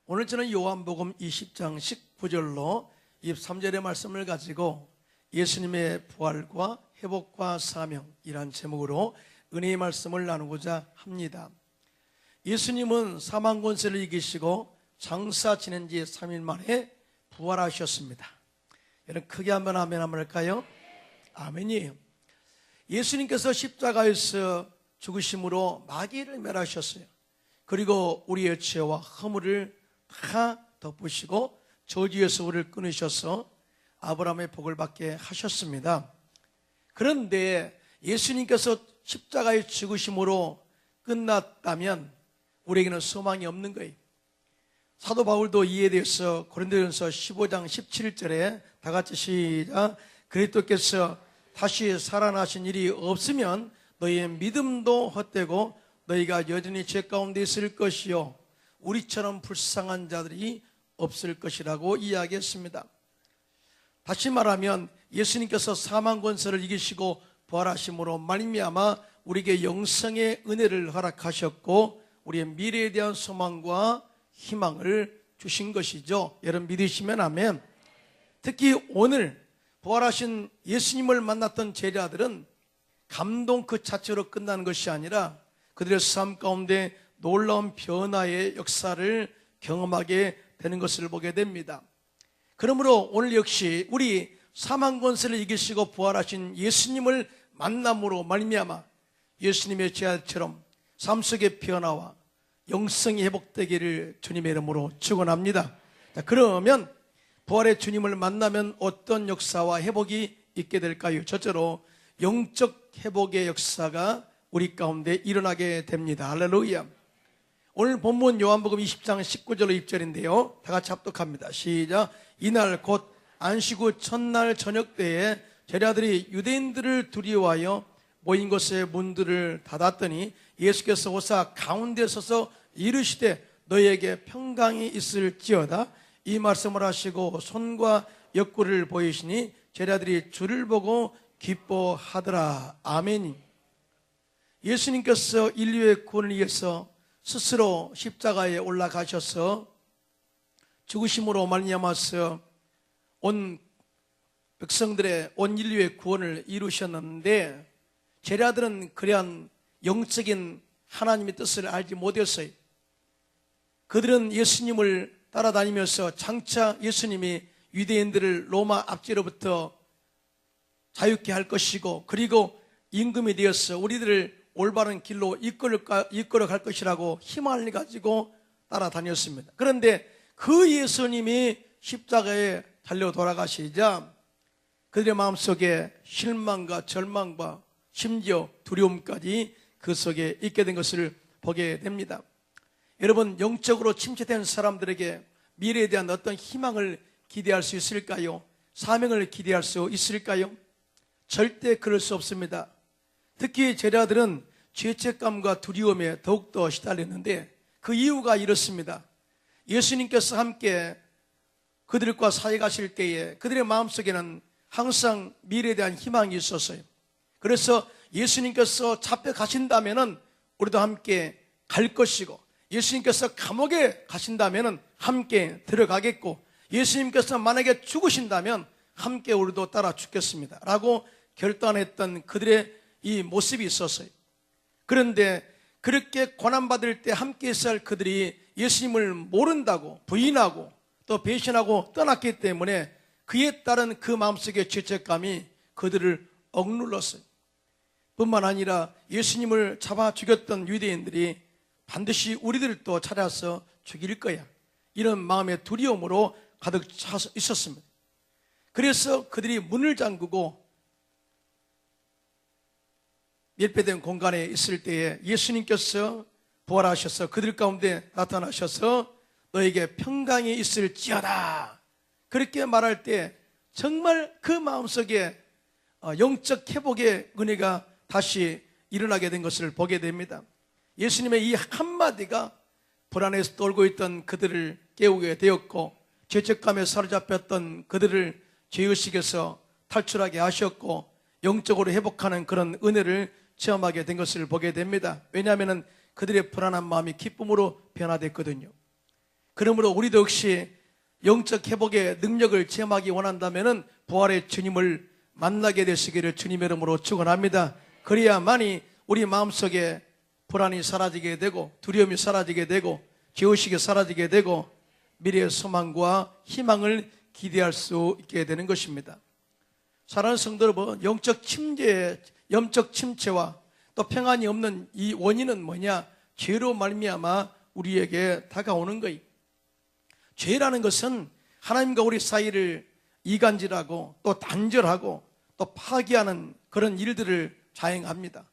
오늘 저는 요한복음 20장 19절로 23절의 말씀을 가지고 예수님의 부활과 회복과 사명이란 제목으로 은혜의 말씀을 나누고자 합니다. 예수님은 사망 권세를 이기시고 장사 지낸 지 3일 만에 부활하셨습니다. 여러분 크게 한번 아멘 한번 할까요? 아멘이에요. 예수님께서 십자가에서 죽으심으로 마귀를 멸하셨어요. 그리고 우리의 죄와 허물을 다 덮으시고 저주에서 우리를 끊으셔서 아브라함의 복을 받게 하셨습니다. 그런데 예수님께서 십자가에 죽으심으로 끝났다면 우리에게는 소망이 없는 거예요. 사도 바울도 이에 대해서 고린도전서 15장 17절에 다 같이 시작. 그리스도께서 다시 살아나신 일이 없으면 너희의 믿음도 헛되고 너희가 여전히 죄 가운데 있을 것이요 우리처럼 불쌍한 자들이 없을 것이라고 이야기했습니다. 다시 말하면 예수님께서 사망 권세를 이기시고 부활하심으로 말미암아 우리에게 영생의 은혜를 허락하셨고 우리의 미래에 대한 소망과 희망을 주신 것이죠. 여러분 믿으시면 아멘. 특히 오늘 부활하신 예수님을 만났던 제자들은 감동 그 자체로 끝나는 것이 아니라 그들의 삶 가운데 놀라운 변화의 역사를 경험하게 되는 것을 보게 됩니다. 그러므로 오늘 역시 우리 사망 권세를 이기시고 부활하신 예수님을 만남으로 말미암아 예수님의 제자처럼 삶 속의 변화와 영성이 회복되기를 주님의 이름으로 축원합니다. 자, 그러면 부활의 주님을 만나면 어떤 역사와 회복이 있게 될까요? 첫째로 영적 회복의 역사가 우리 가운데 일어나게 됩니다. 할렐루야. 오늘 본문 요한복음 20장 19절로 20절인데요 다 같이 합독합니다. 시작. 이날 곧 안식 후 첫날 저녁 때에 제자들이 유대인들을 두려워하여 모인 곳의 문들을 닫았더니 예수께서 오사 가운데 서서 이르시되 너희에게 평강이 있을지어다. 이 말씀을 하시고 손과 옆구리를 보이시니 제자들이 주를 보고 기뻐하더라. 아멘. 예수님께서 인류의 구원을 위해서 스스로 십자가에 올라가셔서 죽으심으로 말미암아서 온 백성들의 온 인류의 구원을 이루셨는데 제자들은 그러한 영적인 하나님의 뜻을 알지 못했어요. 그들은 예수님을 따라다니면서 장차 예수님이 유대인들을 로마 압제로부터 자유케 할 것이고 그리고 임금이 되어서 우리들을 올바른 길로 이끌어 갈 것이라고 희망을 가지고 따라다녔습니다. 그런데 그 예수님이 십자가에 달려 돌아가시자 그들의 마음속에 실망과 절망과 심지어 두려움까지 그 속에 있게 된 것을 보게 됩니다. 여러분 영적으로 침체된 사람들에게 미래에 대한 어떤 희망을 기대할 수 있을까요? 사명을 기대할 수 있을까요? 절대 그럴 수 없습니다. 특히 제자들은 죄책감과 두려움에 더욱더 시달렸는데 그 이유가 이렇습니다. 예수님께서 함께 그들과 사역하실 때에 그들의 마음속에는 항상 미래에 대한 희망이 있었어요. 그래서 예수님께서 잡혀가신다면 우리도 함께 갈 것이고 예수님께서 감옥에 가신다면 함께 들어가겠고 예수님께서 만약에 죽으신다면 함께 우리도 따라 죽겠습니다 라고 결단했던 그들의 이 모습이 있었어요. 그런데 그렇게 고난받을 때 함께 있어야 할 그들이 예수님을 모른다고 부인하고 또 배신하고 떠났기 때문에 그에 따른 그 마음속의 죄책감이 그들을 억눌렀어요. 뿐만 아니라 예수님을 잡아 죽였던 유대인들이 반드시 우리들도 찾아서 죽일 거야 이런 마음의 두려움으로 가득 차 있었습니다. 그래서 그들이 문을 잠그고 밀폐된 공간에 있을 때에 예수님께서 부활하셔서 그들 가운데 나타나셔서 너에게 평강이 있을지어다 그렇게 말할 때 정말 그 마음속에 영적 회복의 은혜가 다시 일어나게 된 것을 보게 됩니다. 예수님의 이 한마디가 불안에서 떨고 있던 그들을 깨우게 되었고 죄책감에 사로잡혔던 그들을 죄의식에서 탈출하게 하셨고 영적으로 회복하는 그런 은혜를 체험하게 된 것을 보게 됩니다. 왜냐하면 그들의 불안한 마음이 기쁨으로 변화됐거든요. 그러므로 우리도 역시 영적 회복의 능력을 체험하기 원한다면 부활의 주님을 만나게 되시기를 주님의 이름으로 축원합니다. 그래야만이 우리 마음속에 불안이 사라지게 되고 두려움이 사라지게 되고 죄의식이 사라지게 되고 미래의 소망과 희망을 기대할 수 있게 되는 것입니다. 사랑하는 성도 여러분, 영적 침체와 또 평안이 없는 이 원인은 뭐냐? 죄로 말미암아 우리에게 다가오는 거예요. 죄라는 것은 하나님과 우리 사이를 이간질하고 또 단절하고 또 파괴하는 그런 일들을 자행합니다.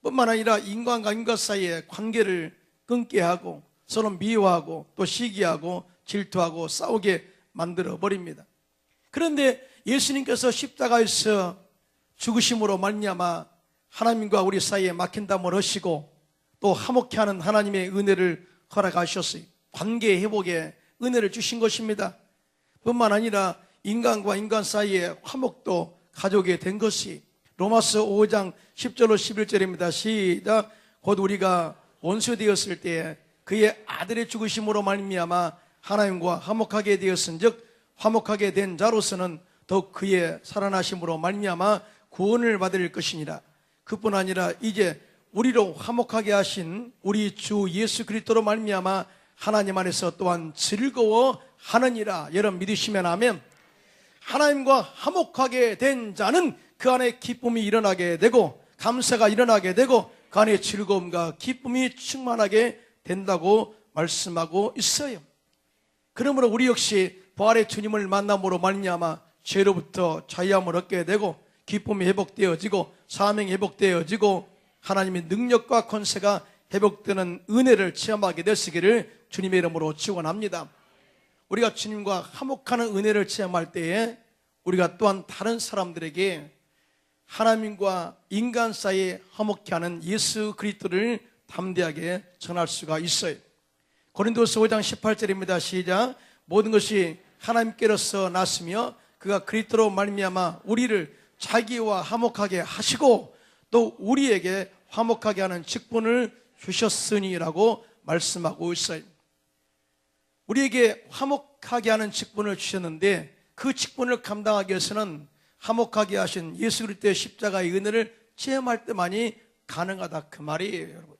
뿐만 아니라 인간과 인간 사이의 관계를 끊게 하고 서로 미워하고 또 시기하고 질투하고 싸우게 만들어 버립니다. 그런데 예수님께서 십자가에서 죽으심으로 말미암아 하나님과 우리 사이에 막힌담을 하시고 또 화목케 하는 하나님의 은혜를 허락하셨어요. 관계 회복에 은혜를 주신 것입니다. 뿐만 아니라 인간과 인간 사이에 화목도 가져오게 된 것이 로마서 5장 10절로 11절입니다. 시작. 곧 우리가 원수 되었을 때에 그의 아들의 죽으심으로 말미암아 하나님과 화목하게 되었은즉 화목하게 된 자로서는 더욱 그의 살아나심으로 말미암아 구원을 받을 것이니라. 그뿐 아니라 이제 우리로 화목하게 하신 우리 주 예수 그리스도로 말미암아 하나님 안에서 또한 즐거워하느니라. 여러분 믿으시면 아멘. 하나님과 화목하게 된 자는 그 안에 기쁨이 일어나게 되고 감사가 일어나게 되고 그 안에 즐거움과 기쁨이 충만하게 된다고 말씀하고 있어요. 그러므로 우리 역시 부활의 주님을 만남으로 말미암아 죄로부터 자유함을 얻게 되고 기쁨이 회복되어지고 사명이 회복되어지고 하나님의 능력과 권세가 회복되는 은혜를 체험하게 되시기를 주님의 이름으로 축원합니다. 우리가 주님과 화목하는 은혜를 체험할 때에 우리가 또한 다른 사람들에게 하나님과 인간 사이에 화목케 하는 예수 그리스도를 담대하게 전할 수가 있어요. 고린도서 5장 18절입니다. 시작. 모든 것이 하나님께로서 났으며 그가 그리스도로 말미암아 우리를 자기와 화목하게 하시고 또 우리에게 화목하게 하는 직분을 주셨으니라고 말씀하고 있어요. 우리에게 화목하게 하는 직분을 주셨는데 그 직분을 감당하기 위해서는 화목하게 하신 예수 그리스도의 십자가의 은혜를 체험할 때만이 가능하다 그 말이에요. 여러분,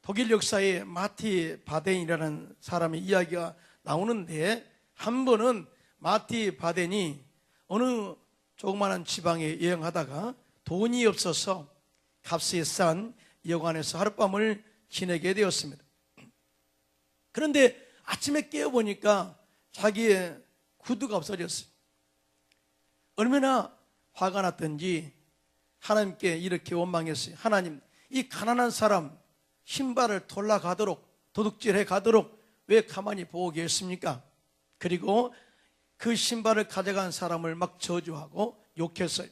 독일 역사에 마티 바덴이라는 사람의 이야기가 나오는데 한 번은 마티 바덴이 어느 조그마한 지방에 여행하다가 돈이 없어서 값이 싼 여관에서 하룻밤을 지내게 되었습니다. 그런데 아침에 깨어보니까 자기의 구두가 없어졌어요. 얼마나 화가 났던지 하나님께 이렇게 원망했어요. 하나님, 이 가난한 사람 신발을 돌아가도록 도둑질해 가도록 왜 가만히 보고 계십니까? 그리고 그 신발을 가져간 사람을 막 저주하고 욕했어요.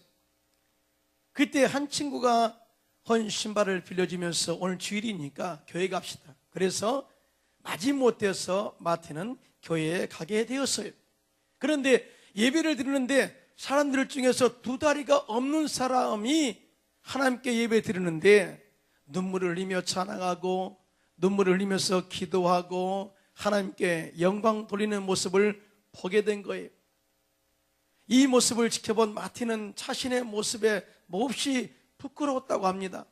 그때 한 친구가 헌 신발을 빌려주면서 오늘 주일이니까 교회 갑시다. 그래서 마지못해서 마티는 교회에 가게 되었어요. 그런데 예배를 드리는데 사람들 중에서 두 다리가 없는 사람이 하나님께 예배 드리는데 눈물을 흘리며 찬양하고 눈물을 흘리면서 기도하고 하나님께 영광 돌리는 모습을 보게 된 거예요. 이 모습을 지켜본 마티는 자신의 모습에 몹시 부끄러웠다고 합니다.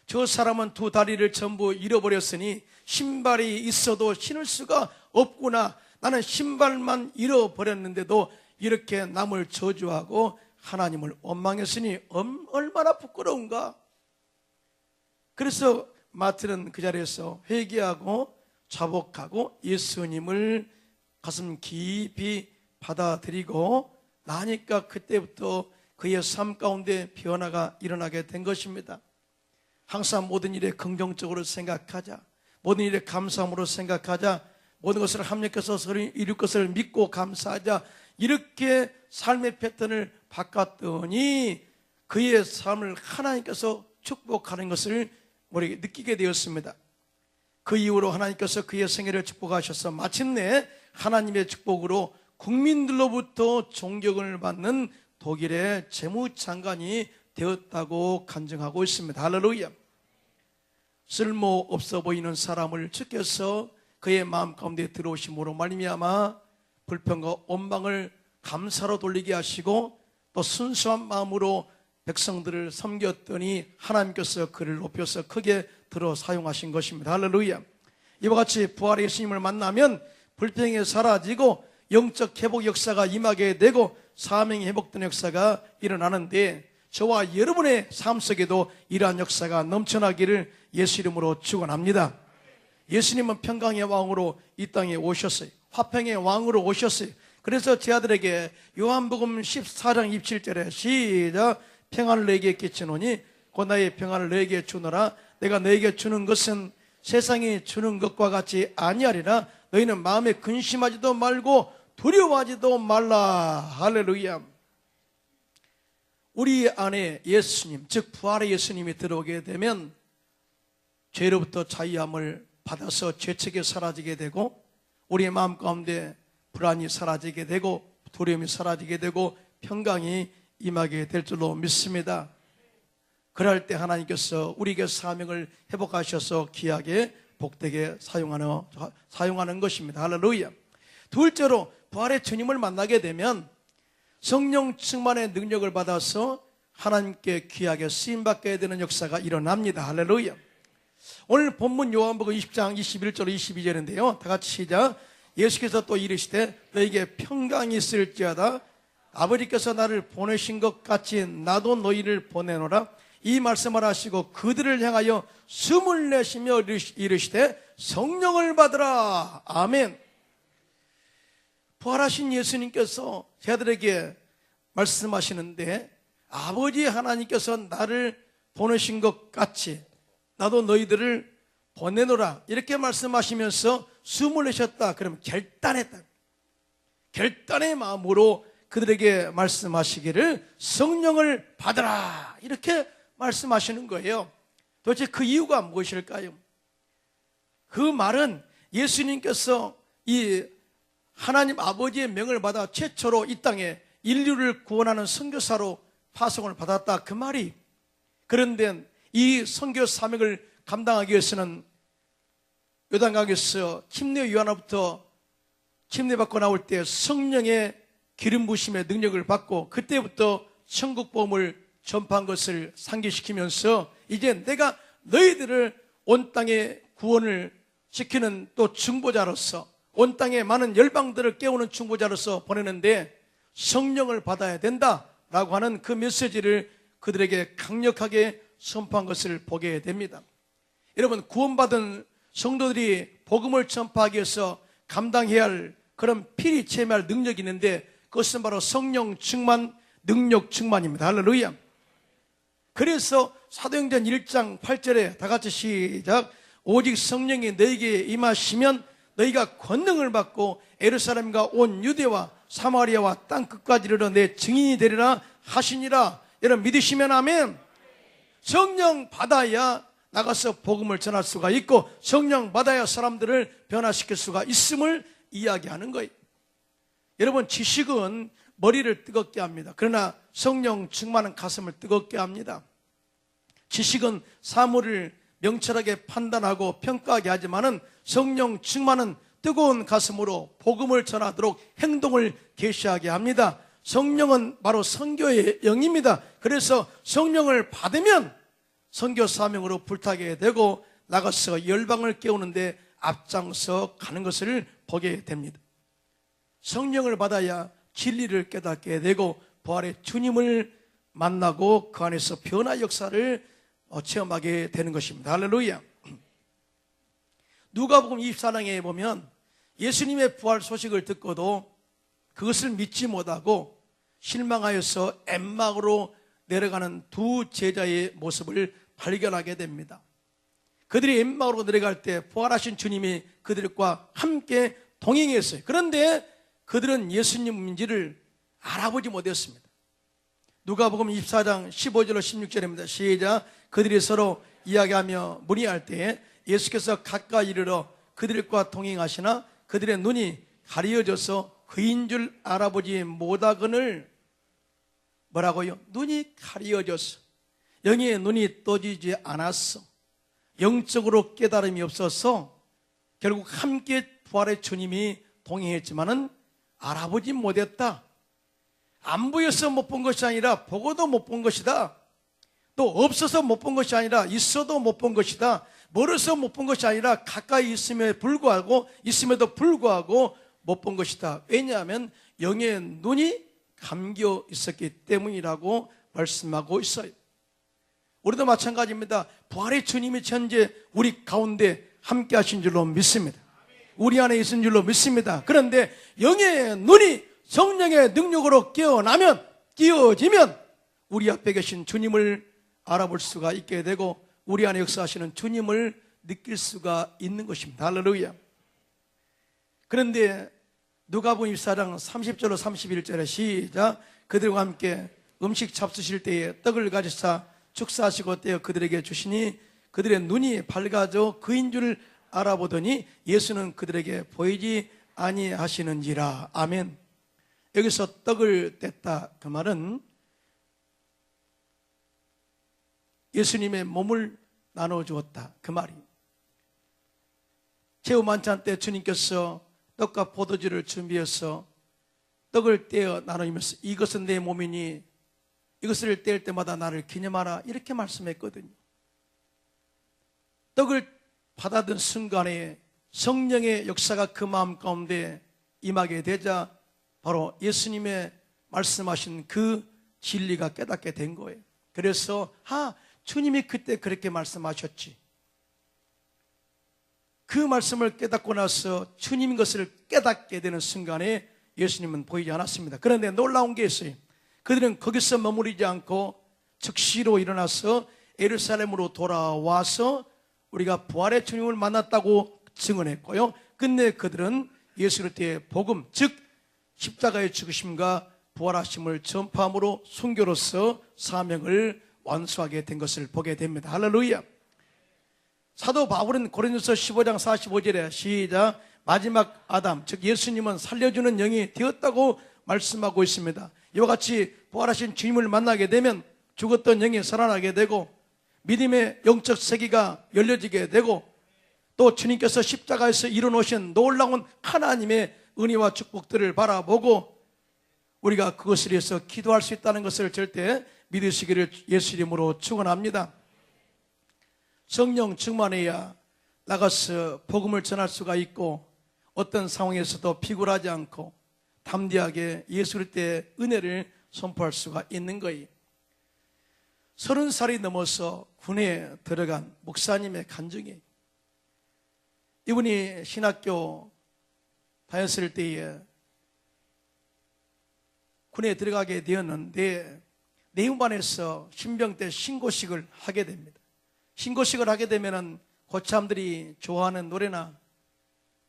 저 사람은 두 다리를 전부 잃어버렸으니 신발이 있어도 신을 수가 없구나. 나는 신발만 잃어버렸는데도 이렇게 남을 저주하고 하나님을 원망했으니 얼마나 부끄러운가. 그래서 마티는 그 자리에서 회개하고 자복하고 예수님을 가슴 깊이 받아들이고 나니까 그때부터 그의 삶 가운데 변화가 일어나게 된 것입니다. 항상 모든 일에 긍정적으로 생각하자. 모든 일에 감사함으로 생각하자. 모든 것을 합력해서 이룰 것을 믿고 감사하자. 이렇게 삶의 패턴을 바꿨더니 그의 삶을 하나님께서 축복하는 것을 우리에게 느끼게 되었습니다. 그 이후로 하나님께서 그의 생애를 축복하셔서 마침내 하나님의 축복으로 국민들로부터 존경을 받는 독일의 재무장관이 되었다고 간증하고 있습니다. 할렐루야. 쓸모없어 보이는 사람을 주께서 그의 마음 가운데 들어오심으로 말미암아 불평과 원망을 감사로 돌리게 하시고 또 순수한 마음으로 백성들을 섬겼더니 하나님께서 그를 높여서 크게 들어 사용하신 것입니다. 할렐루야. 이와 같이 부활의 예수님을 만나면 불평이 사라지고 영적 회복 역사가 임하게 되고 사명이 회복된 역사가 일어나는데 저와 여러분의 삶 속에도 이러한 역사가 넘쳐나기를 예수 이름으로 축원합니다. 예수님은 평강의 왕으로 이 땅에 오셨어요. 화평의 왕으로 오셨어요. 그래서 제 아들에게 요한복음 14장 27절에 시작, 평안을 너에게 끼치노니 곧 나의 평안을 너에게 주노라. 내가 너에게 주는 것은 세상이 주는 것과 같이 아니하리라. 너희는 마음에 근심하지도 말고 두려워하지도 말라. 할렐루야. 우리 안에 예수님, 즉 부활의 예수님이 들어오게 되면 죄로부터 자유함을 받아서 죄책이 사라지게 되고 우리의 마음 가운데 불안이 사라지게 되고 두려움이 사라지게 되고 평강이 임하게 될 줄로 믿습니다. 그럴 때 하나님께서 우리에게 사명을 회복하셔서 귀하게 복되게 사용하는 것입니다. 할렐루야. 둘째로 부활의 주님을 만나게 되면 성령 충만의 능력을 받아서 하나님께 귀하게 쓰임받게 되는 역사가 일어납니다. 할렐루야. 오늘 본문 요한복음 20장 21절 22절인데요 다 같이 시작. 예수께서 또 이르시되 너에게 평강이 있을지어다. 아버지께서 나를 보내신 것 같이 나도 너희를 보내노라. 이 말씀을 하시고 그들을 향하여 숨을 내쉬며 이르시되 성령을 받으라. 아멘. 부활하신 예수님께서 제자들에게 말씀하시는데 아버지 하나님께서 나를 보내신 것 같이 나도 너희들을 보내노라 이렇게 말씀하시면서 숨을 내셨다. 그러면 결단했다. 결단의 마음으로 그들에게 말씀하시기를 성령을 받으라 이렇게 말씀하시는 거예요. 도대체 그 이유가 무엇일까요? 그 말은 예수님께서 이 하나님 아버지의 명을 받아 최초로 이 땅에 인류를 구원하는 선교사로 파송을 받았다 그 말이. 그런데 이 선교 사명을 감당하기 위해서는 요단강에서 침례 요한으로부터 침례받고 나올 때 성령의 기름 부으심의 능력을 받고 그때부터 천국 복음을 전파한 것을 상기시키면서 이제 내가 너희들을 온 땅에 구원을 시키는 또 중보자로서 온 땅에 많은 열방들을 깨우는 중보자로서 보내는데 성령을 받아야 된다라고 하는 그 메시지를 그들에게 강력하게 선포한 것을 보게 됩니다. 여러분, 구원받은 성도들이 복음을 전파하기 위해서 감당해야 할 그런 필히 체험할 능력이 있는데 그것은 바로 성령 충만, 능력 충만입니다. 할렐루야. 그래서 사도행전 1장 8절에 다 같이 시작. 오직 성령이 너에게 임하시면 너희가 권능을 받고 예루살렘과 온 유대와 사마리아와 땅끝까지 이르러 내 증인이 되리라 하시니라. 여러분 믿으시면 아멘. 성령 받아야 나가서 복음을 전할 수가 있고 성령 받아야 사람들을 변화시킬 수가 있음을 이야기하는 거예요. 여러분 지식은 머리를 뜨겁게 합니다. 그러나 성령 충만은 가슴을 뜨겁게 합니다. 지식은 사물을 명철하게 판단하고 평가하게 하지만은 성령 충만은 뜨거운 가슴으로 복음을 전하도록 행동을 계시하게 합니다. 성령은 바로 선교의 영입니다. 그래서 성령을 받으면 선교 사명으로 불타게 되고 나가서 열방을 깨우는데 앞장서 가는 것을 보게 됩니다. 성령을 받아야 진리를 깨닫게 되고 부활의 주님을 만나고 그 안에서 변화 역사를 체험하게 되는 것입니다. 할렐루야. 누가복음 24장에 보면 예수님의 부활 소식을 듣고도 그것을 믿지 못하고 실망하여서 엠마오로 내려가는 두 제자의 모습을 발견하게 됩니다. 그들이 엠마오로 내려갈 때 부활하신 주님이 그들과 함께 동행했어요. 그런데 그들은 예수님인지를 알아보지 못했습니다. 누가복음 24장 15절로 16절입니다. 시작. 그들이 서로 이야기하며 문의할 때에 예수께서 가까이 이르러 그들과 동행하시나 그들의 눈이 가려져서 그인 줄 알아보지 못하거늘. 뭐라고요? 눈이 가려져서 영의 눈이 떠지지 않았어. 영적으로 깨달음이 없어서 결국 함께 부활의 주님이 동행했지만은 알아보지 못했다. 안 보여서 못 본 것이 아니라 보고도 못 본 것이다. 또 없어서 못 본 것이 아니라 있어도 못 본 것이다. 멀어서 못 본 것이 아니라 가까이 있음에도 불구하고 못 본 것이다. 왜냐하면 영의 눈이 감겨 있었기 때문이라고 말씀하고 있어요. 우리도 마찬가지입니다. 부활의 주님이 현재 우리 가운데 함께 하신 줄로 믿습니다. 우리 안에 있은 줄로 믿습니다. 그런데 영의 눈이 성령의 능력으로 끼어지면 우리 앞에 계신 주님을 알아볼 수가 있게 되고 우리 안에 역사하시는 주님을 느낄 수가 있는 것입니다. 할렐루야. 그런데 누가복음 24장 30절로 31절에 시작. 그들과 함께 음식 잡수실 때에 떡을 가지사 축사하시고 떼어 그들에게 주시니 그들의 눈이 밝아져 그인 줄 알아보더니 예수는 그들에게 보이지 아니하시는지라. 아멘. 여기서 떡을 뗐다 그 말은 예수님의 몸을 나눠주었다 그 말이. 제우 만찬 때 주님께서 떡과 포도주를 준비해서 떡을 떼어 나누면서 이것은 내 몸이니 이것을 뗄 때마다 나를 기념하라 이렇게 말씀했거든요. 떡을 받아든 순간에 성령의 역사가 그 마음 가운데 임하게 되자 바로 예수님의 말씀하신 그 진리가 깨닫게 된 거예요. 그래서 주님이 그때 그렇게 말씀하셨지. 그 말씀을 깨닫고 나서 주님인 것을 깨닫게 되는 순간에 예수님은 보이지 않았습니다. 그런데 놀라운 게 있어요. 그들은 거기서 머무르지 않고 즉시로 일어나서 예루살렘으로 돌아와서 우리가 부활의 주님을 만났다고 증언했고요. 끝내 그들은 예수 그리스도의 복음, 즉 십자가의 죽으심과 부활하심을 전파함으로 순교로서 사명을 완수하게 된 것을 보게 됩니다. 할렐루야. 사도 바울은 고린도서 15장 45절에 시작. 마지막 아담, 즉 예수님은 살려주는 영이 되었다고 말씀하고 있습니다. 이와 같이 부활하신 주님을 만나게 되면 죽었던 영이 살아나게 되고 믿음의 영적 세계가 열려지게 되고 또 주님께서 십자가에서 이뤄놓으신 놀라운 하나님의 은혜와 축복들을 바라보고 우리가 그것을 위해서 기도할 수 있다는 것을 절대 믿으시기를 예수 이름으로 축원합니다. 성령 충만해야 나가서 복음을 전할 수가 있고 어떤 상황에서도 비굴하지 않고 담대하게 예수 그리스도의 은혜를 선포할 수가 있는 거예요. 30살이 넘어서 군에 들어간 목사님의 간증이에요. 이분이 신학교 다녔을 때에 군에 들어가게 되었는데 내후반에서 신병 때 신고식을 하게 됩니다. 신고식을 하게 되면은 고참들이 좋아하는 노래나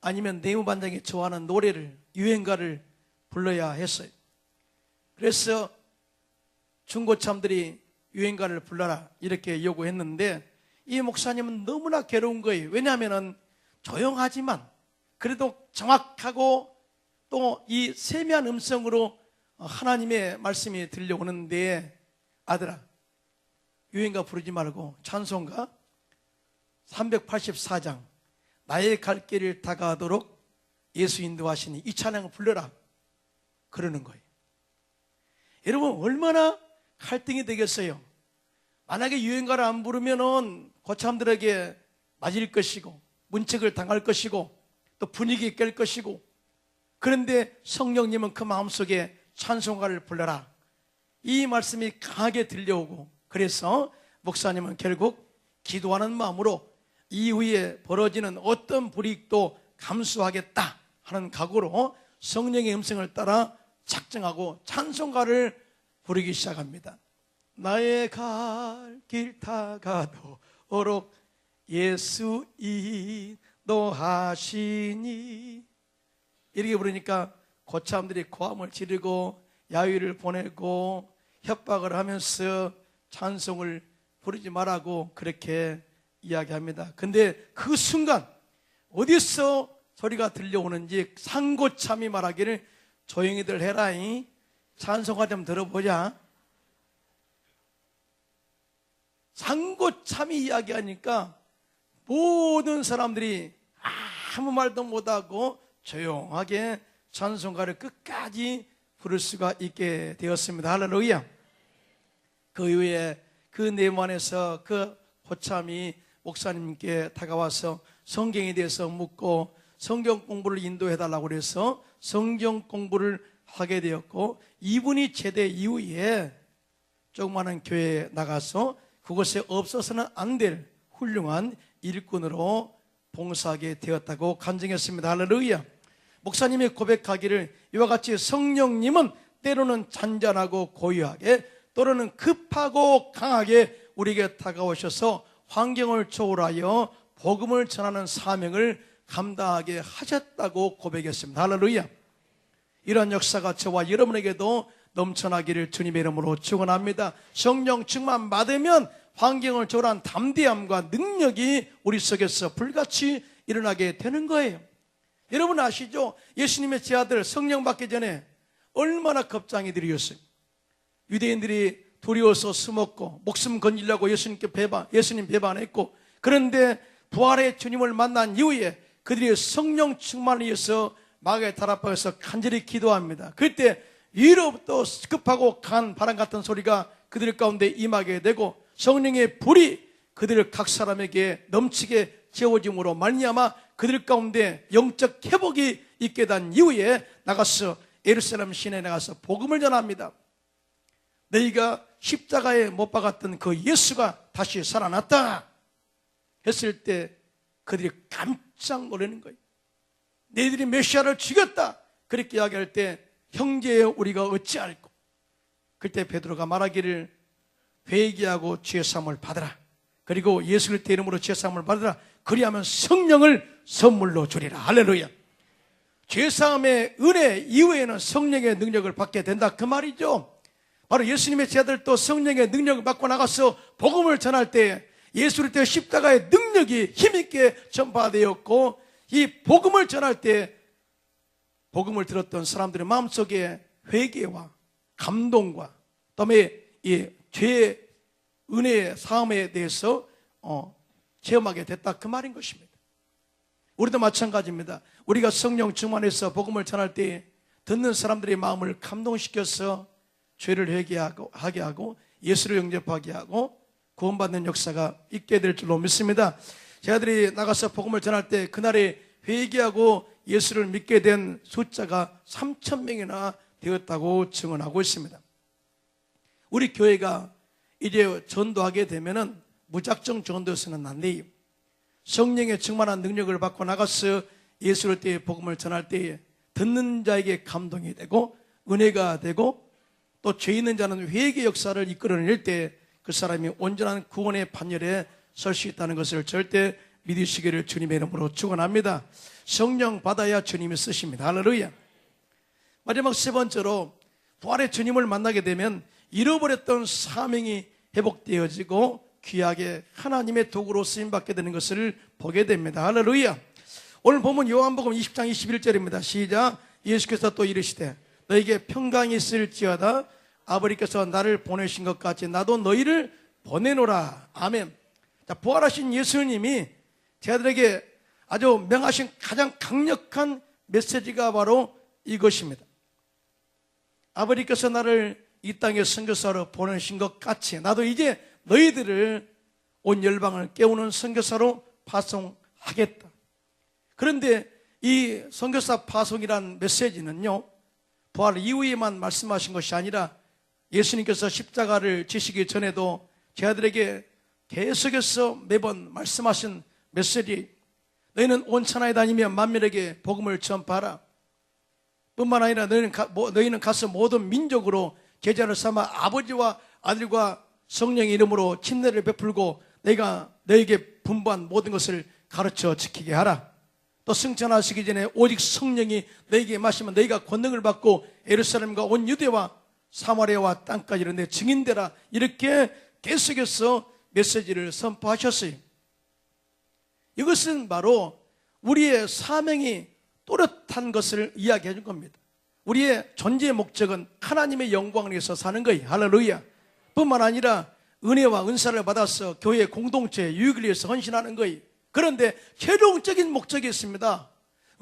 아니면 내후반장이 좋아하는 노래를 유행가를 불러야 했어요. 그래서 중고참들이 유행가를 불러라 이렇게 요구했는데 이 목사님은 너무나 괴로운 거예요. 왜냐하면 조용하지만 그래도 정확하고 또 이 세미한 음성으로 하나님의 말씀이 들려오는데 아들아 유행가 부르지 말고 찬송가 384장 나의 갈 길을 다가가도록 예수 인도하시니 이 찬양을 불러라 그러는 거예요. 여러분 얼마나 갈등이 되겠어요. 만약에 유행가를 안 부르면은 고참들에게 맞을 것이고 문책을 당할 것이고 또 분위기 깰 것이고 그런데 성령님은 그 마음속에 찬송가를 불러라 이 말씀이 강하게 들려오고 그래서 목사님은 결국 기도하는 마음으로 이후에 벌어지는 어떤 불이익도 감수하겠다 하는 각오로 성령의 음성을 따라 작정하고 찬송가를 부르기 시작합니다. 나의 갈 길 다가도록 예수 인도하시니 이렇게 부르니까 고참들이 고함을 지르고 야유를 보내고 협박을 하면서 찬송을 부르지 말라고 그렇게 이야기합니다. 근데 그 순간 어디서 소리가 들려오는지 상고참이 말하기를 조용히들 해라잉 찬송가 좀 들어보자. 상고참이 이야기하니까 모든 사람들이 아무 말도 못하고 조용하게 찬송가를 끝까지 부를 수가 있게 되었습니다. 할렐루야. 그 이후에 그 내용 안에서 그 호참이 목사님께 다가와서 성경에 대해서 묻고 성경 공부를 인도해달라고 그래서 성경 공부를 하게 되었고, 이분이 제대 이후에 조그마한 교회에 나가서 그곳에 없어서는 안 될 훌륭한 일꾼으로 봉사하게 되었다고 간증했습니다. 할렐루야. 목사님이 고백하기를 이와 같이 성령님은 때로는 잔잔하고 고요하게, 때로는 급하고 강하게 우리에게 다가오셔서 환경을 초월하여 복음을 전하는 사명을 감당하게 하셨다고 고백했습니다. 할렐루야. 이런 역사가 저와 여러분에게도 넘쳐나기를 주님의 이름으로 축원합니다. 성령 충만 받으면 환경을 초월한 담대함과 능력이 우리 속에서 불같이 일어나게 되는 거예요. 여러분 아시죠? 예수님의 제자들 성령 받기 전에 얼마나 겁쟁이들이었어요. 유대인들이 두려워서 숨었고 목숨 건지려고 예수님 배반했고, 그런데 부활의 주님을 만난 이후에 그들이 성령 충만을 위해서 마가의 달 앞에서 간절히 기도합니다. 그때 위로부터 급하고 강한 바람 같은 소리가 그들 가운데 임하게 되고 성령의 불이 그들 각 사람에게 넘치게 채워짐으로 말미암아 그들 가운데 영적 회복이 있게 된 이후에 나가서 예루살렘 시내에 나가서 복음을 전합니다. 너희가 십자가에 못 박았던 그 예수가 다시 살아났다 했을 때 그들이 깜짝 놀라는 거예요. 너희들이 메시아를 죽였다 그렇게 이야기할 때 형제여 우리가 어찌할꼬. 그때 베드로가 말하기를 회개하고 죄사함을 받으라. 그리고 예수 그리스도의 이름으로 죄사함을 받으라. 그리하면 성령을 선물로 주리라. 할렐루야. 죄사함의 은혜 이후에는 성령의 능력을 받게 된다 그 말이죠. 바로 예수님의 제자들도 성령의 능력을 받고 나가서 복음을 전할 때 예수 그리스도의 십자가의 능력이 힘있게 전파되었고, 이 복음을 전할 때 복음을 들었던 사람들의 마음속에 회개와 감동과 그다음에 이 죄의 은혜의 사함에 대해서 체험하게 됐다 그 말인 것입니다. 우리도 마찬가지입니다. 우리가 성령 충만해서 복음을 전할 때 듣는 사람들의 마음을 감동시켜서 죄를 회개하게 하고 예수를 영접하게 하고 구원받는 역사가 있게 될 줄로 믿습니다. 제자들이 나가서 복음을 전할 때 그날에 회개하고 예수를 믿게 된 숫자가 3,000명이나 되었다고 증언하고 있습니다. 우리 교회가 이제 전도하게 되면은 무작정 전도해서는 안 돼요. 성령의 충만한 능력을 받고 나가서 예수를 때에 복음을 전할 때에 듣는 자에게 감동이 되고 은혜가 되고 또 죄 있는 자는 회개 역사를 이끌어낼 때 그 사람이 온전한 구원의 판결에 설 수 있다는 것을 절대 믿으시기를 주님의 이름으로 축원합니다. 성령 받아야 주님이 쓰십니다. 할렐루야. 마지막 세 번째로 부활의 주님을 만나게 되면 잃어버렸던 사명이 회복되어지고 귀하게 하나님의 도구로 쓰임받게 되는 것을 보게 됩니다. 할렐루야. 오늘 보면 요한복음 20장 21절입니다. 시작. 예수께서 또 이르시되 너에게 평강이 있을지어다. 아버지께서 나를 보내신 것 같이 나도 너희를 보내노라. 아멘. 자, 부활하신 예수님이 제자들에게 아주 명하신 가장 강력한 메시지가 바로 이것입니다. 아버지께서 나를 이 땅에 선교사로 보내신 것 같이 나도 이제 너희들을 온 열방을 깨우는 선교사로 파송하겠다. 그런데 이 선교사 파송이란 메시지는요, 부활 이후에만 말씀하신 것이 아니라 예수님께서 십자가를 지시기 전에도 제자들에게 계속해서 매번 말씀하신 메시지, 너희는 온 천하에 다니며 만민에게 복음을 전파하라. 뿐만 아니라 너희는 가서 모든 민족으로 제자를 삼아 아버지와 아들과 성령의 이름으로 침례를 베풀고 내가 너에게 분부한 모든 것을 가르쳐 지키게 하라. 또 승천하시기 전에 오직 성령이 너에게 마시면 너희가 권능을 받고 예루살렘과 온 유대와 사마리아와 땅까지 이런 데 증인되라. 이렇게 계속해서 메시지를 선포하셨어요. 이것은 바로 우리의 사명이 또렷한 것을 이야기해 준 겁니다. 우리의 존재의 목적은 하나님의 영광을 위해서 사는 거예요. 할렐루야. 뿐만 아니라 은혜와 은사를 받아서 교회 공동체의 유익을 위해서 헌신하는 거예요. 그런데 최종적인 목적이 있습니다.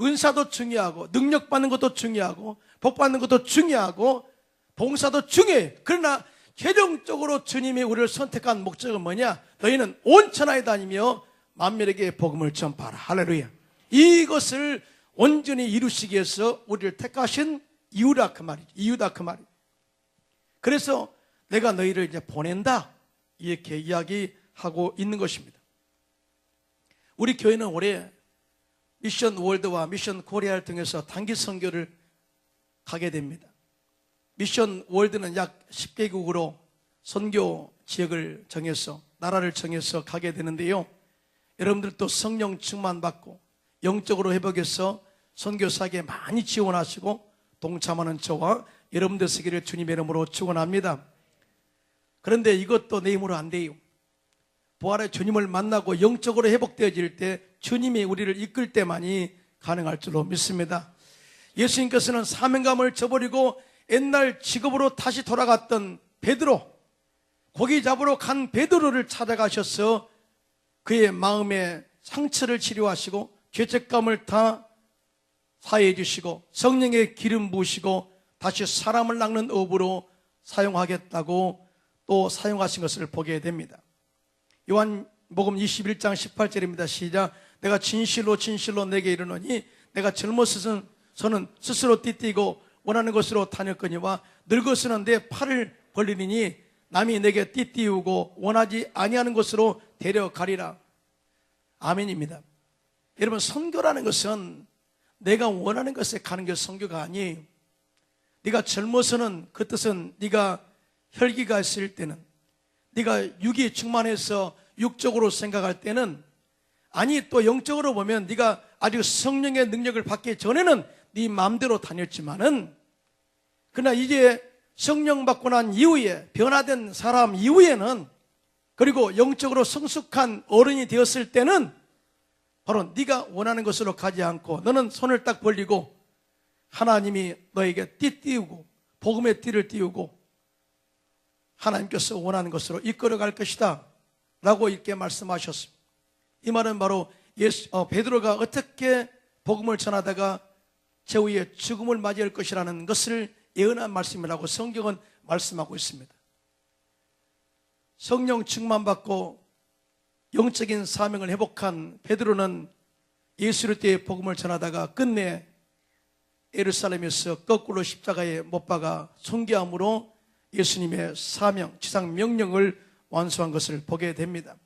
은사도 중요하고 능력 받는 것도 중요하고 복 받는 것도 중요하고 봉사도 중요해요. 그러나 최종적으로 주님이 우리를 선택한 목적은 뭐냐? 너희는 온 천하에 다니며 만민에게 복음을 전파하라. 할렐루야. 이것을 온전히 이루시기 위해서 우리를 택하신 이유다 그 말이죠. 이유다 그 말이죠. 그래서 내가 너희를 이제 보낸다 이렇게 이야기하고 있는 것입니다. 우리 교회는 올해 미션 월드와 미션 코리아를 통해서 단기 선교를 가게 됩니다. 미션 월드는 약 10개국으로 선교 지역을 정해서 나라를 정해서 가게 되는데요. 여러분들도 성령 충만 받고 영적으로 회복해서 선교사에게 많이 지원하시고 동참하는 저와 여러분들 세계를 주님의 이름으로 축원합니다. 그런데 이것도 내 힘으로 안 돼요. 부활의 주님을 만나고 영적으로 회복되어질 때 주님이 우리를 이끌 때만이 가능할 줄로 믿습니다. 예수님께서는 사명감을 저버리고 옛날 직업으로 다시 돌아갔던 베드로, 고기 잡으러 간 베드로를 찾아가셔서 그의 마음의 상처를 치료하시고 죄책감을 다 사해해 주시고 성령의 기름 부으시고 다시 사람을 낚는 업으로 사용하겠다고 또 사용하신 것을 보게 됩니다. 요한복음 21장 18절입니다. 시작. 내가 진실로 진실로 내게 이르노니 내가 젊었으면 저는 스스로 띠띠고 원하는 곳으로 다녔거니와 늙었으면 내 팔을 벌리니 남이 내게 띠띠우고 원하지 아니하는 곳으로 데려가리라. 아멘입니다. 여러분, 선교라는 것은 내가 원하는 것에 가는 게 선교가 아니에요. 네가 젊어서는 그 뜻은 네가 혈기가 있을 때는, 네가 육이 충만해서 육적으로 생각할 때는, 아니 또 영적으로 보면 네가 아직 성령의 능력을 받기 전에는 네 마음대로 다녔지만은, 그러나 이제 성령 받고 난 이후에 변화된 사람 이후에는, 그리고 영적으로 성숙한 어른이 되었을 때는 바로 네가 원하는 것으로 가지 않고 너는 손을 딱 벌리고 하나님이 너에게 띠 띄우고 복음의 띠를 띄우고 하나님께서 원하는 것으로 이끌어갈 것이다 라고 이렇게 말씀하셨습니다. 이 말은 바로 베드로가 어떻게 복음을 전하다가 최후의 죽음을 맞이할 것이라는 것을 예언한 말씀이라고 성경은 말씀하고 있습니다. 성령 충만받고 영적인 사명을 회복한 베드로는 예수를 때의 복음을 전하다가 끝내 예루살렘에서 거꾸로 십자가에 못 박아 순교함으로 예수님의 사명, 지상 명령을 완수한 것을 보게 됩니다.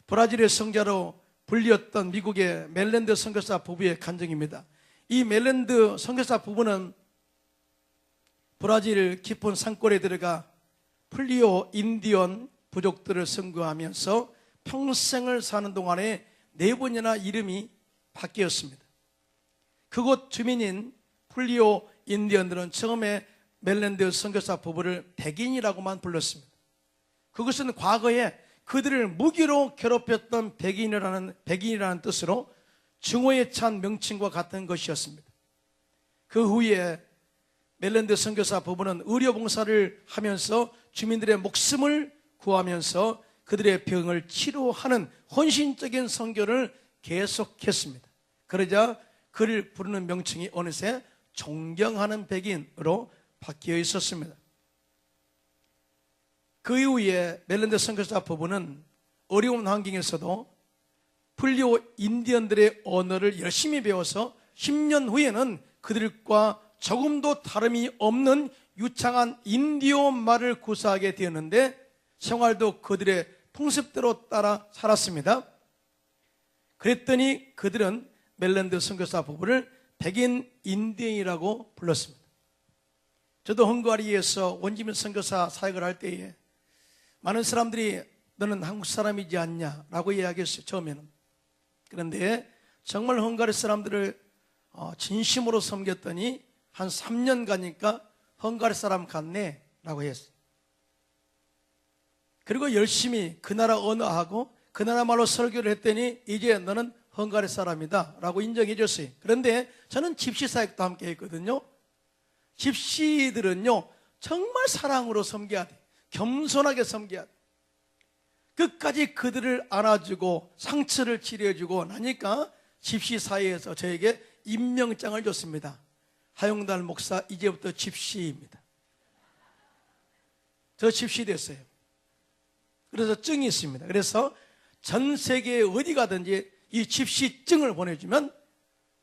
브라질의 성자로 불리었던 미국의 멜랜드 선교사 부부의 간증입니다. 이 멜랜드 선교사 부부는 브라질 깊은 산골에 들어가 풀리오 인디언 부족들을 선교하면서 평생을 사는 동안에 4번이나 이름이 바뀌었습니다. 그곳 주민인 풀리오 인디언들은 처음에 멜랜드 선교사 부부를 백인이라고만 불렀습니다. 그것은 과거에 그들을 무기로 괴롭혔던 백인이라는 뜻으로 증오에 찬 명칭과 같은 것이었습니다. 그 후에 멜랜드 선교사 부부는 의료봉사를 하면서 주민들의 목숨을 구하면서 그들의 병을 치료하는 헌신적인 선교를 계속했습니다. 그러자 그를 부르는 명칭이 어느새 존경하는 백인으로 바뀌어 있었습니다. 그 이후에 멜랜드 선교사 부부는 어려운 환경에서도 풀리오 인디언들의 언어를 열심히 배워서 10년 후에는 그들과 조금도 다름이 없는 유창한 인디오 말을 구사하게 되었는데 생활도 그들의 풍습대로 따라 살았습니다. 그랬더니 그들은 멜랜드 선교사 부부를 백인 인디언이라고 불렀습니다. 저도 헝가리에서 원주민 선교사 사역을 할 때에 많은 사람들이 너는 한국 사람이지 않냐 라고 이야기했어요, 처음에는. 그런데 정말 헝가리 사람들을 진심으로 섬겼더니 한 3년 가니까 헝가리 사람 같네 라고 했어요. 그리고 열심히 그 나라 언어하고 그 나라 말로 설교를 했더니 이제 너는 헝가리 사람이다 라고 인정해 줬어요. 그런데 저는 집시 사역도 함께 했거든요. 집시들은요 정말 사랑으로 섬겨야 돼. 겸손하게 섬겨야 돼. 끝까지 그들을 안아주고 상처를 치료해주고 나니까 집시사회에서 저에게 임명장을 줬습니다. 하용달 목사 이제부터 집시입니다. 저 집시 됐어요. 그래서 증이 있습니다. 그래서 전 세계 어디 가든지 이 집시증을 보내주면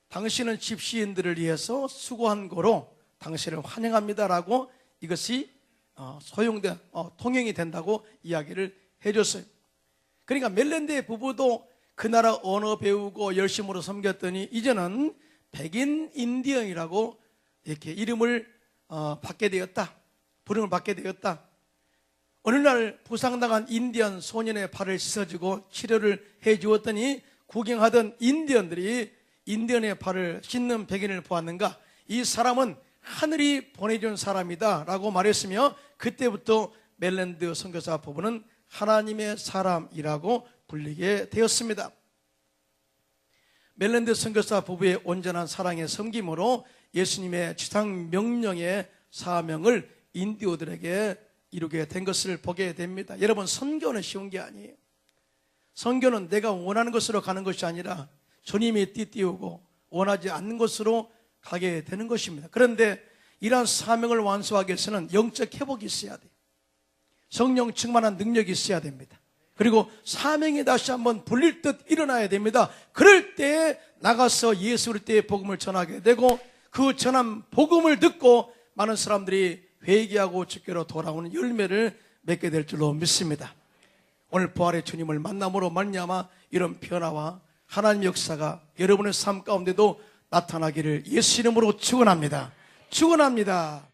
당신은 집시인들을 위해서 수고한 거로 당신을 환영합니다라고 이것이 통용이 된다고 이야기를 해줬어요. 그러니까 멜랜드의 부부도 그 나라 언어 배우고 열심으로 섬겼더니 이제는 백인 인디언이라고 이렇게 이름을 받게 되었다. 부름을 받게 되었다. 어느 날 부상당한 인디언 소년의 발을 씻어주고 치료를 해주었더니 구경하던 인디언들이 인디언의 발을 씻는 백인을 보았는가? 이 사람은 하늘이 보내준 사람이다 라고 말했으며 그때부터 멜랜드 선교사 부부는 하나님의 사람이라고 불리게 되었습니다. 멜랜드 선교사 부부의 온전한 사랑의 섬김으로 예수님의 지상 명령의 사명을 인디오들에게 이루게 된 것을 보게 됩니다. 여러분, 선교는 쉬운 게 아니에요. 선교는 내가 원하는 곳으로 가는 것이 아니라 주님이 띠띠우고 원하지 않는 곳으로 가게 되는 것입니다. 그런데 이러한 사명을 완수하기 위해서는 영적 회복이 있어야 돼요. 성령 충만한 능력이 있어야 됩니다. 그리고 사명이 다시 한번 불릴 듯 일어나야 됩니다. 그럴 때 나가서 예수 그리스도의 복음을 전하게 되고 그 전한 복음을 듣고 많은 사람들이 회개하고 주께로 돌아오는 열매를 맺게 될 줄로 믿습니다. 오늘 부활의 주님을 만남으로 말미암아 이런 변화와 하나님의 역사가 여러분의 삶 가운데도 나타나기를 예수 이름으로 축원합니다. 축원합니다.